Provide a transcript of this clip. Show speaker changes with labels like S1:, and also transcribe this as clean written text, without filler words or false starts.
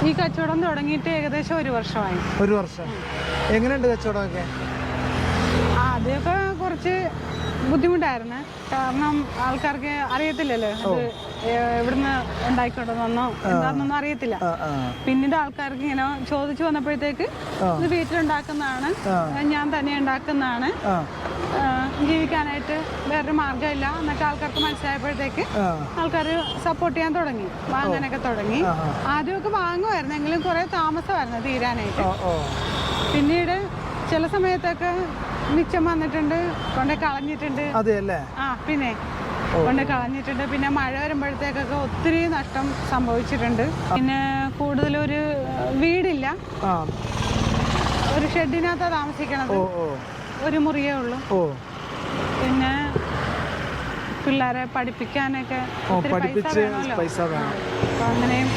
S1: ഈ കച്ചവടം തുടങ്ങിയിട്ട് ഏകദേശം 1 വർഷമായി.
S2: 1 വർഷം. എങ്ങനെയുണ്ട് കച്ചവടമൊക്കെ?
S1: ആദ്യമൊക്കെ കുറച്ച് ബുദ്ധിമുട്ടായിരുന്നു. കാരണം ആൾക്കാർക്ക് അറിയത്തില്ലല്ലോ ഇത് എവിടുന്ന് ഉണ്ടായിക്കൊണ്ടെന്നോ എന്താണെന്നൊന്നും അറിയത്തില്ല. പിന്നീട് ആൾക്കാർക്ക് ഇങ്ങനെ ചോദിച്ചു വന്നപ്പോഴത്തേക്ക് ഇത് വീട്ടിലുണ്ടാക്കുന്നതാണ്, ഞാൻ തന്നെ ഉണ്ടാക്കുന്നതാണ്, ജീവിക്കാനായിട്ട് വേറൊരു മാർഗ്ഗമില്ല എന്നൊക്കെ ആൾക്കാർക്ക് മനസ്സിലായപ്പോഴത്തേക്ക് ആൾക്കാർ സപ്പോർട്ട് ചെയ്യാൻ തുടങ്ങി, വാങ്ങാനൊക്കെ തുടങ്ങി. ആദ്യമൊക്കെ വാങ്ങുമായിരുന്നെങ്കിലും കുറെ താമസമായിരുന്നു തീരാനായിട്ട്. പിന്നീട് ചില സമയത്തൊക്കെ മിച്ചം വന്നിട്ടുണ്ട്, കൊണ്ട് കളഞ്ഞിട്ടുണ്ട്. പിന്നെ കൊണ്ട് കളഞ്ഞിട്ടുണ്ട്. പിന്നെ മഴ വരുമ്പോഴത്തേക്കൊക്കെ ഒത്തിരി നഷ്ടം സംഭവിച്ചിട്ടുണ്ട്. പിന്നെ കൂടുതലൊരു വീടില്ല, ഒരു ഷെഡിനകത്താണ് താമസിക്കണത്, ഒരു മുറിയേ ഉള്ളൂ. പിന്നെ പിള്ളേരെ പഠിപ്പിക്കാനൊക്കെ ഒത്തിരി പൈസ വേണമല്ലോ, അപ്പം അങ്ങനെയും